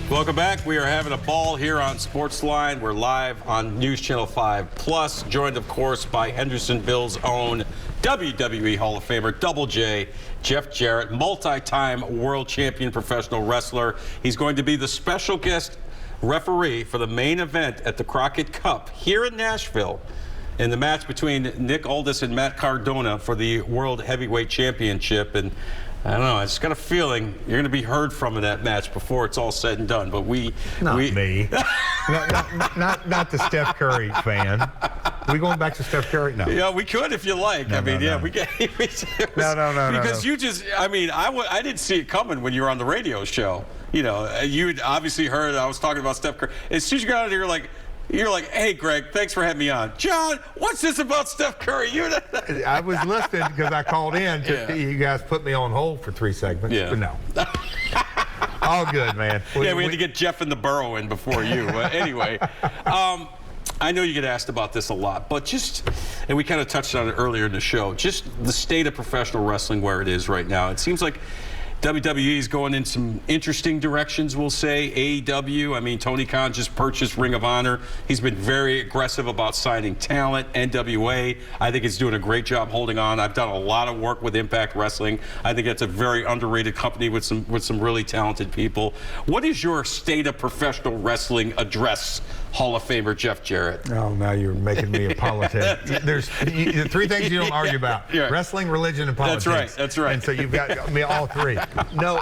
Welcome back. We are having a ball here on SportsLine. We're live on News Channel 5 Plus, joined, of course, by Hendersonville's own WWE Hall of Famer, Double J, Jeff Jarrett, multi-time world champion professional wrestler. He's going to be the special guest referee for the main event at the Crockett Cup here in Nashville in the match between Nick Aldis and Matt Cardona for the World Heavyweight Championship. And I don't know, I just got a feeling you're going to be heard from in that match before it's all said and done. But not me. not the Steph Curry fan. Are we going back to Steph Curry? No. Yeah, we could if you like. No, we get. No. Because you just, I didn't see it coming when you were on the radio show. You know, you obviously heard I was talking about Steph Curry. As soon as you got out of here, you're like, hey, Greg, thanks for having me on. John, what's this about Steph Curry? I was listening because I called in. You guys put me on hold for 3 segments. Yeah. But no. All good, man. We had to get Jeff in the burrow in before you. Anyway, I know you get asked about this a lot, but and we kind of touched on it earlier in the show, just the state of professional wrestling where it is right now. It seems like WWE is going in some interesting directions, we'll say. AEW, Tony Khan just purchased Ring of Honor. He's been very aggressive about signing talent. NWA, I think, is doing a great job holding on. I've done a lot of work with Impact Wrestling. I think it's a very underrated company with some really talented people. What is your state of professional wrestling address, Hall of Famer Jeff Jarrett? Oh, now you're making me a politic. There's 3 things you don't argue about. Yeah. Wrestling, religion, and politics. That's right. And so you've got me all 3. No,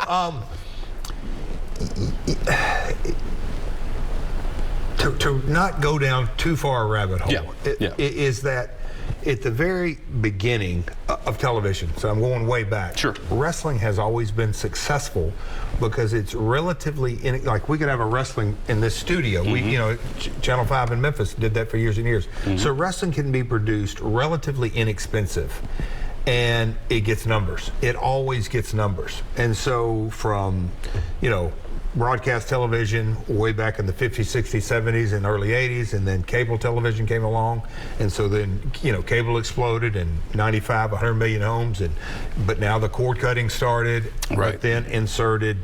to not go down too far a rabbit hole, is that at the very beginning of television, so I'm going way back, sure, wrestling has always been successful because it's relatively, like we could have a wrestling in this studio. Mm-hmm. Channel 5 in Memphis did that for years and years. Mm-hmm. So wrestling can be produced relatively inexpensive. And it gets numbers. It always gets numbers. And so from, broadcast television way back in the 50s, 60s, 70s, and early 80s, and then cable television came along. And so then, cable exploded in 95, 100 million homes. But now the cord cutting started. Right. But then inserted,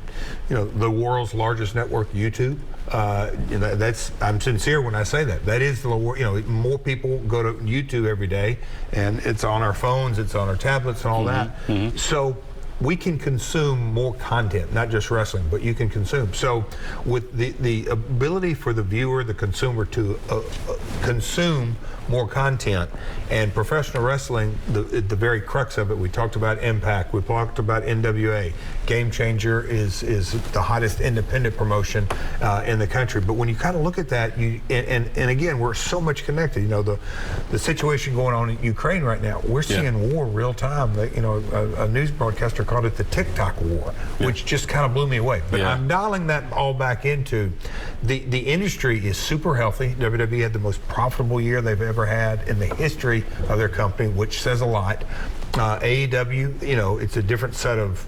the world's largest network, YouTube. I'm sincere when I say that. That is more people go to YouTube every day, and it's on our phones, it's on our tablets, and all that. Mm-hmm. So we can consume more content, not just wrestling, but you can consume. So with the ability for the viewer, the consumer to consume more content, and professional wrestling, the very crux of it, we talked about Impact, we talked about NWA. Game Changer is the hottest independent promotion in the country. But when you kind of look at that, and again, we're so much connected. The situation going on in Ukraine right now, we're seeing war real time. A news broadcaster called it the TikTok war, which just kind of blew me away. But I'm dialing that all back into the industry is super healthy. WWE had the most profitable year they've ever had in the history of their company, which says a lot. AEW, it's a different set of,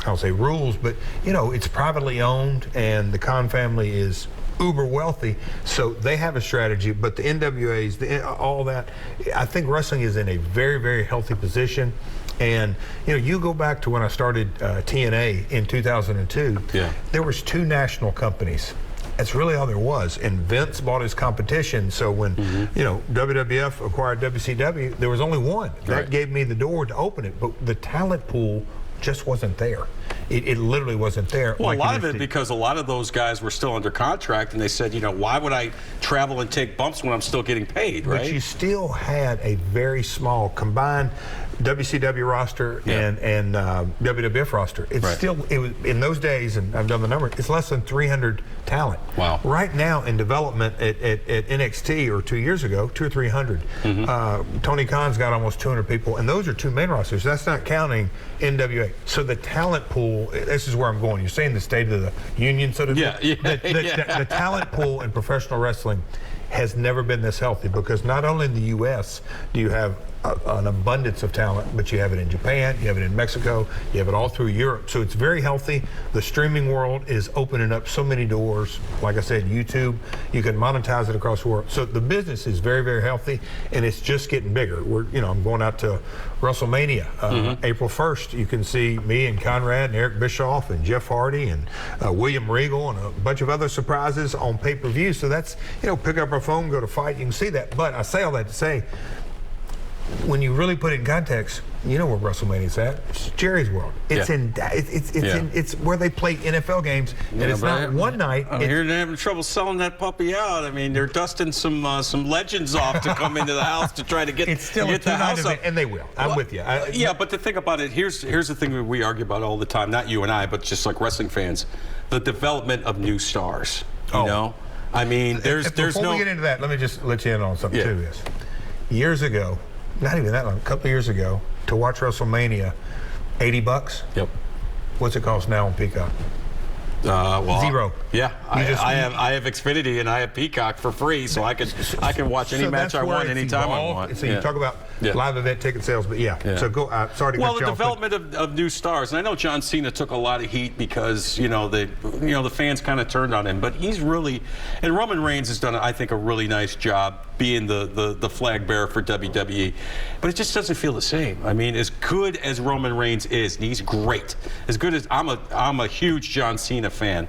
I'll say rules, but it's privately owned, and the Khan family is uber wealthy, so they have a strategy. But the NWAs, all that, I think wrestling is in a very, very healthy position. And you go back to when I started TNA in 2002. There was 2 national companies. That's really all there was. And Vince bought his competition. So when, WWF acquired WCW, there was only one. That gave me the door to open it. But the talent pool just wasn't there. It literally wasn't there. Well, a lot of it because a lot of those guys were still under contract, and they said, why would I travel and take bumps when I'm still getting paid, right? But you still had a very small combined WCW roster and WWF roster. It was in those days, and I've done the number, it's less than 300 talent. Wow. Right now in development at NXT, or 2 years ago, 200 or 300. Mm-hmm. Tony Khan's got almost 200 people, and those are 2 main rosters. That's not counting NWA. So the talent pool, this is where I'm going. You're saying the state of the union, so to speak. The talent pool in professional wrestling has never been this healthy, because not only in the U.S. do you have an abundance of talent, but you have it in Japan, you have it in Mexico, you have it all through Europe. So it's very healthy. The streaming world is opening up so many doors. Like I said, YouTube, you can monetize it across the world. So the business is very, very healthy, and it's just getting bigger. I'm going out to WrestleMania April 1st. You can see me and Conrad and Eric Bischoff and Jeff Hardy and William Regal and a bunch of other surprises on pay-per-view. So that's, pick up our phone, go to Fight, you can see that. But I say all that to say, when you really put it in context, you know where WrestleMania's at. It's Jerry's World. It's it's where they play NFL games, and it's not one night. I'm here they're having trouble selling that puppy out. I mean, they're dusting some legends off to come into the house to try to get it's still get the house up, and they will. I'm with you. Yeah, but to think about it, here's the thing that we argue about all the time. Not you and I, but just like wrestling fans, the development of new stars. You know, I mean, there's before we get into that, let me just let you in on something too. This years ago. Not even that long, a couple of years ago, to watch WrestleMania, $80. Yep. What's it cost now on Peacock? Well, $0. Yeah, I have Xfinity and I have Peacock for free, so I can watch any match I want anytime I want. So you talk about live event ticket sales, but So go. Sorry to cut you off. Well, the development of new stars, and I know John Cena took a lot of heat because the fans kind of turned on him, but he's really, and Roman Reigns has done, I think, a really nice job being the flag bearer for WWE, but it just doesn't feel the same. I mean, as good as Roman Reigns is, and he's great, as good as I'm a huge John Cena fan.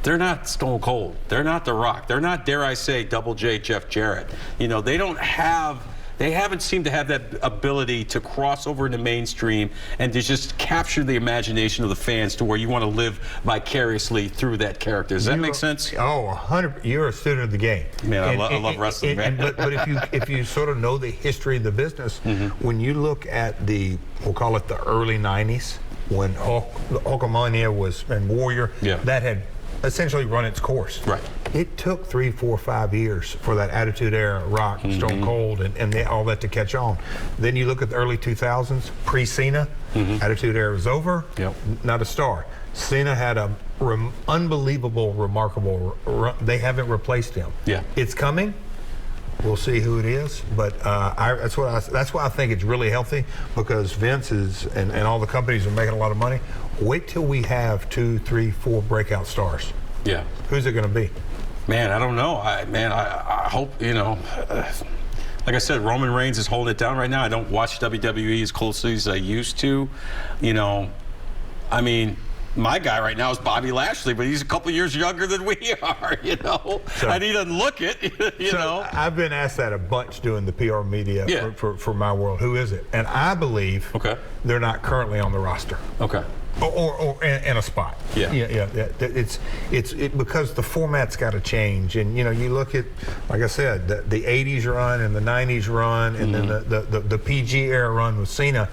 They're not Stone Cold. They're not The Rock. They're not, dare I say, Double J Jeff Jarrett. They haven't seemed to have that ability to cross over into mainstream and to just capture the imagination of the fans to where you want to live vicariously through that character. Does that make sense? Oh, 100. You're a student of the game. Man, I love wrestling, man. But if you sort of know the history of the business, when you look at we'll call it the early 90s, when Hulkamania was, and Warrior, that had essentially run its course. Right. It took 3, 4, 5 years for that Attitude Era, Rock, Stone Cold, and all that to catch on. Then you look at the early 2000s, pre-Cena, Attitude Era was over, not a star. Cena had a unbelievable, remarkable run. They haven't replaced him. Yeah. It's coming. We'll see who it is, but that's why I think it's really healthy, because Vince and all the companies are making a lot of money. Wait till we have 2, 3, 4 breakout stars. Yeah. Who's it going to be? Man, I don't know. I hope, like I said, Roman Reigns is holding it down right now. I don't watch WWE as closely as I used to. I mean, my guy right now is Bobby Lashley, but he's a couple years younger than we are, and he doesn't look it, I've been asked that a bunch doing the PR media for my world. Who is it? And I believe they're not currently on the roster. Okay. Or in a spot. Yeah. It's because the format's got to change, and you look at, like I said, the 80s run and the 90s run, and then the PG era run with Cena.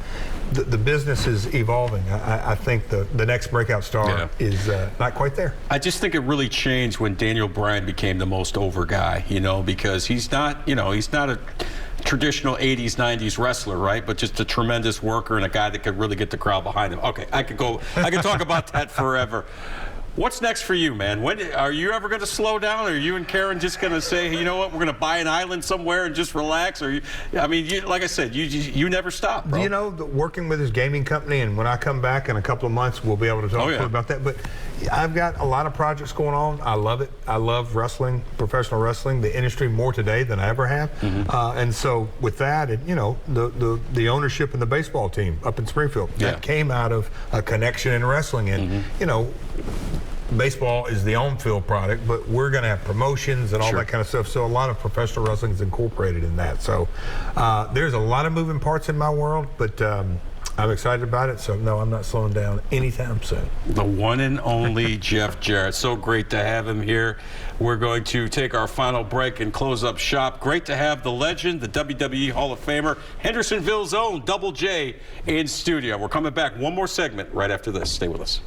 The business is evolving. I think the next breakout star is not quite there. I just think it really changed when Daniel Bryan became the most over guy, because he's not a traditional 80s, 90s wrestler, right? But just a tremendous worker and a guy that could really get the crowd behind him. Okay, I could talk about that forever. What's next for you, man? When are you ever going to slow down? Or are you and Karen just going to say, hey, you know what, we're going to buy an island somewhere and just relax? Or like I said, you never stop, bro. Working with his gaming company, and when I come back in a couple of months, we'll be able to talk about that. But I've got a lot of projects going on. I love it. I love wrestling, professional wrestling, the industry more today than I ever have. And so with that, the ownership in the baseball team up in Springfield, that came out of a connection in wrestling. And, baseball is the on-field product, but we're going to have promotions and all that kind of stuff. So a lot of professional wrestling is incorporated in that. So there's a lot of moving parts in my world, but I'm excited about it. So no, I'm not slowing down anytime soon. The one and only Jeff Jarrett. So great to have him here. We're going to take our final break and close up shop. Great to have the legend, the WWE Hall of Famer, Hendersonville's own Double J in studio. We're coming back one more segment right after this. Stay with us.